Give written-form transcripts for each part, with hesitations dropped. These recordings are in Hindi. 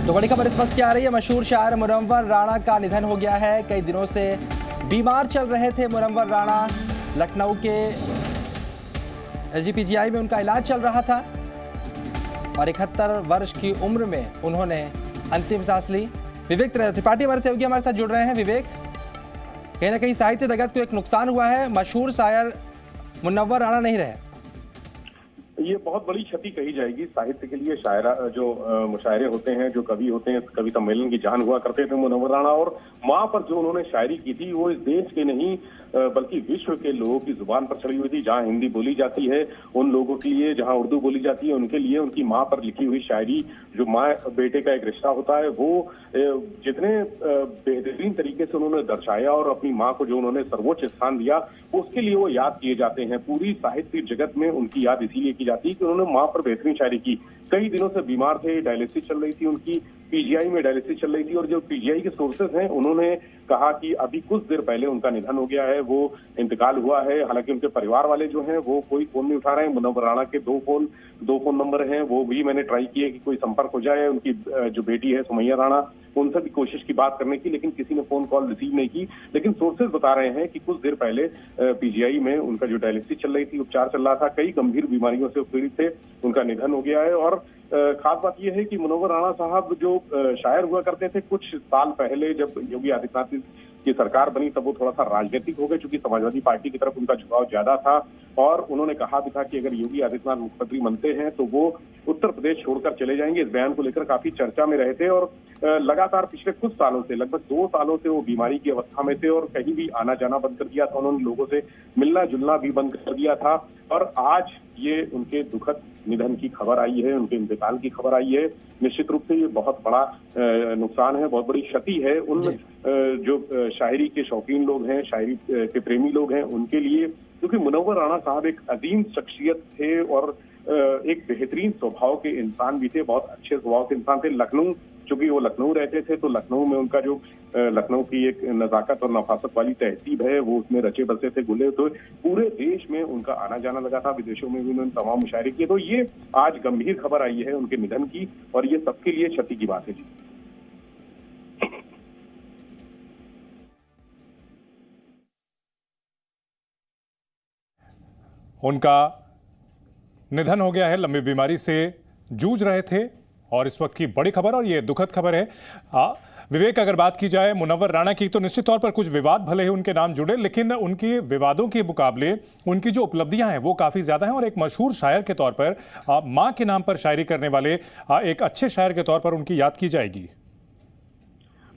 तो बड़ी खबर इस वक्त क्या आ रही है। मशहूर शायर मुनव्वर राणा का निधन हो गया है। कई दिनों से बीमार चल रहे थे मुनव्वर राणा। लखनऊ के एसजीपीजीआई में उनका इलाज चल रहा था और 71 वर्ष की उम्र में उन्होंने अंतिम सांस ली। विवेक त्रिपाठी हमारे सहयोगी हमारे साथ जुड़ रहे हैं। विवेक, कहीं ना कहीं साहित्य जगत को एक नुकसान हुआ है, मशहूर शायर मुनव्वर राणा नहीं रहे। ये बहुत बड़ी क्षति कही जाएगी साहित्य के लिए। शायरा जो मुशायरे होते हैं, जो कवि होते हैं, कवि सम्मेलन की जान हुआ करते थे मुनव्वर राणा, और माँ पर जो उन्होंने शायरी की थी वो इस देश के नहीं बल्कि विश्व के लोगों की जुबान पर चढ़ी हुई थी। जहाँ हिंदी बोली जाती है उन लोगों के लिए, जहाँ उर्दू बोली जाती है उनके लिए उनकी माँ पर लिखी हुई शायरी, जो माँ बेटे का एक रिश्ता होता है, वो जितने बेहतरीन तरीके से उन्होंने दर्शाया और अपनी माँ को जो उन्होंने सर्वोच्च स्थान दिया, उसके लिए वो याद किए जाते हैं। पूरी साहित्य जगत में उनकी याद इसीलिए की जाती है कि उन्होंने माँ पर बेहतरीन शायरी की। कई दिनों से बीमार थे, डायलिसिस चल रही थी उनकी, पीजीआई में डायलिसिस चल रही थी, और जो पीजीआई के सोर्सेज हैं उन्होंने कहा कि अभी कुछ देर पहले उनका निधन हो गया है, वो इंतकाल हुआ है। हालांकि उनके परिवार वाले जो हैं वो कोई फोन नहीं उठा रहे हैं। मुनव्वर राणा के दो फोन नंबर हैं, वो भी मैंने ट्राई किए कि कोई संपर्क हो जाए। उनकी जो बेटी है सुमैया राणा, उनसे भी कोशिश की बात करने की, लेकिन किसी ने फोन कॉल रिसीव नहीं की। लेकिन सोर्सेज बता रहे हैं कि कुछ देर पहले पीजीआई में उनका जो डायलिसिस चल रही थी, उपचार चल रहा था, कई गंभीर बीमारियों से पीड़ित थे, उनका निधन हो गया है। और खास बात यह है कि मुनव्वर राणा साहब जो शायर हुआ करते थे, कुछ साल पहले जब योगी आदित्यनाथ की सरकार बनी तब वो थोड़ा सा राजनीतिक हो गए, क्योंकि समाजवादी पार्टी की तरफ उनका झुकाव ज्यादा था। और उन्होंने कहा भी था कि अगर योगी आदित्यनाथ मुख्यमंत्री बनते हैं तो वो उत्तर प्रदेश छोड़कर चले जाएंगे। इस बयान को लेकर काफी चर्चा में रहे थे और लगातार पिछले कुछ सालों से, लगभग 2 सालों से वो बीमारी की अवस्था में थे और कहीं भी आना जाना बंद कर दिया था। उन्होंने लोगों से मिलना जुलना भी बंद कर दिया था। और आज ये उनके दुखद निधन की खबर आई है, उनके इंतकाल की खबर आई है। निश्चित रूप से ये बहुत बड़ा नुकसान है, बहुत बड़ी क्षति है उन जो शायरी के शौकीन लोग हैं, शायरी के प्रेमी लोग हैं, उनके लिए। क्योंकि मुनव्वर राणा साहब एक अजीम शख्सियत थे और एक बेहतरीन स्वभाव के इंसान भी थे, बहुत अच्छे स्वभाव के इंसान थे। लखनऊ, चूंकि वो लखनऊ रहते थे तो लखनऊ में उनका जो लखनऊ की एक नजाकत और नफासत वाली तहजीब है वो उसमें रचे बसे थे, गुले। तो पूरे देश में उनका आना जाना लगा था, विदेशों में भी उन्होंने तमाम मुशायरे किए। तो ये आज गंभीर खबर आई है उनके निधन की, और ये सबके लिए क्षति की बात है जी। उनका निधन हो गया है, लंबी बीमारी से जूझ रहे थे और इस वक्त की बड़ी खबर, और ये दुखद खबर है। विवेक, अगर बात की जाए मुनव्वर राणा की, तो निश्चित तौर पर कुछ विवाद भले ही उनके नाम जुड़े, लेकिन उनके विवादों के मुकाबले उनकी जो उपलब्धियां हैं वो काफी ज्यादा हैं। और एक मशहूर शायर के तौर पर, मां के नाम पर शायरी करने वाले एक अच्छे शायर के तौर पर उनकी याद की जाएगी।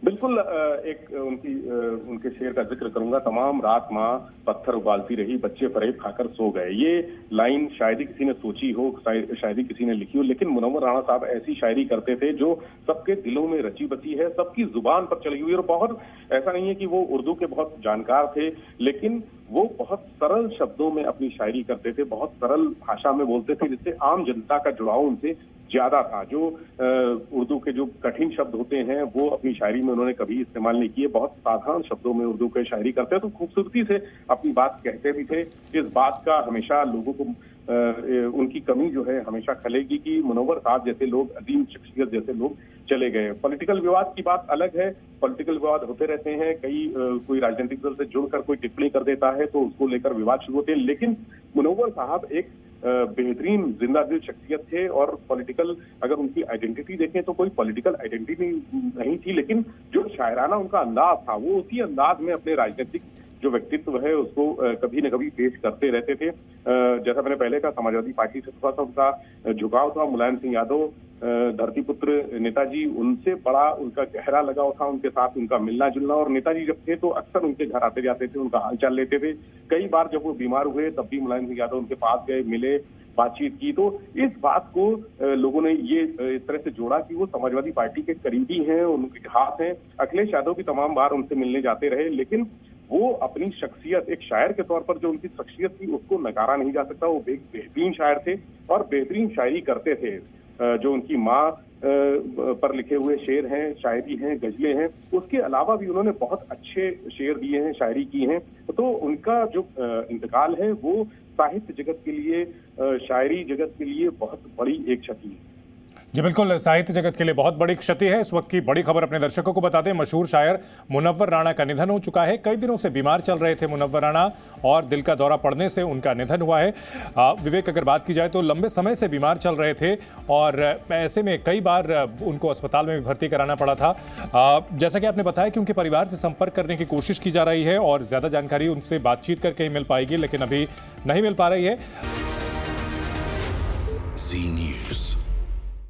बिल्कुल, एक उनके शेर का जिक्र करूंगा। तमाम रात माँ पत्थर उबालती रही, बच्चे फरेब खाकर सो गए। ये लाइन शायद किसी ने सोची हो, शायद किसी ने लिखी हो, लेकिन मुनव्वर राणा साहब ऐसी शायरी करते थे जो सबके दिलों में रची बसी है, सबकी जुबान पर चली हुई। और बहुत ऐसा नहीं है कि वो उर्दू के बहुत जानकार थे, लेकिन वो बहुत सरल शब्दों में अपनी शायरी करते थे, बहुत सरल भाषा में बोलते थे, जिससे आम जनता का जुड़ाव उनसे ज्यादा था। जो उर्दू के जो कठिन शब्द होते हैं वो अपनी शायरी में उन्होंने कभी इस्तेमाल नहीं किए। बहुत साधारण शब्दों में उर्दू के शायरी करते तो खूबसूरती से अपनी बात कहते भी थे। इस बात का हमेशा लोगों को उनकी कमी जो है हमेशा खलेगी कि मुनव्वर साहब जैसे लोग, अजीम शख्सियत जैसे लोग चले गए। पॉलिटिकल विवाद की बात अलग है, पॉलिटिकल विवाद होते रहते हैं। कोई राजनीतिक दल से जुड़कर कोई टिप्पणी कर देता है तो उसको लेकर विवाद शुरू होते हैं, लेकिन मुनव्वर साहब एक बेहतरीन जिंदा दिल शख्सियत थे। और पॉलिटिकल, अगर उनकी आइडेंटिटी देखें तो कोई पॉलिटिकल आइडेंटिटी नहीं थी, लेकिन जो शायराना उनका अंदाज था वो उसी अंदाज में अपने राजनीतिक जो व्यक्तित्व है उसको कभी न कभी पेश करते रहते थे। जैसा मैंने पहले कहा, समाजवादी पार्टी से थोड़ा सा उनका झुकाव था। मुलायम सिंह यादव, धरतीपुत्र नेताजी, उनसे बड़ा उनका गहरा लगाव था, उनके साथ उनका मिलना जुलना। और नेताजी जब थे तो अक्सर उनके घर आते जाते थे, उनका हालचाल लेते थे। कई बार जब वो बीमार हुए तब भी मुलायम सिंह यादव उनके पास गए, मिले, बातचीत की। तो इस बात को लोगों ने ये इस तरह से जोड़ा कि वो समाजवादी पार्टी के करीबी हैं, उनके खास हैं। अखिलेश यादव भी तमाम बार उनसे मिलने जाते रहे, लेकिन वो अपनी शख्सियत, एक शायर के तौर पर जो उनकी शख्सियत थी उसको नकारा नहीं जा सकता। वो एक बेहतरीन शायर थे और बेहतरीन शायरी करते थे। जो उनकी माँ पर लिखे हुए शेर हैं, शायरी हैं, गजलें हैं, उसके अलावा भी उन्होंने बहुत अच्छे शेर दिए हैं, शायरी की हैं। तो उनका जो इंतकाल है वो साहित्य जगत के लिए, शायरी जगत के लिए बहुत बड़ी एक क्षति है। जी बिल्कुल, साहित्य जगत के लिए बहुत बड़ी क्षति है। इस वक्त की बड़ी खबर अपने दर्शकों को बता दें, मशहूर शायर मुनव्वर राणा का निधन हो चुका है। कई दिनों से बीमार चल रहे थे मुनव्वर राणा और दिल का दौरा पड़ने से उनका निधन हुआ है। विवेक, अगर बात की जाए तो लंबे समय से बीमार चल रहे थे और ऐसे में कई बार उनको अस्पताल में भी भर्ती कराना पड़ा था। जैसा कि आपने बताया कि उनके परिवार से संपर्क करने की कोशिश की जा रही है और ज़्यादा जानकारी उनसे बातचीत करके ही मिल पाएगी, लेकिन अभी नहीं मिल पा रही है। जी न्यूज़।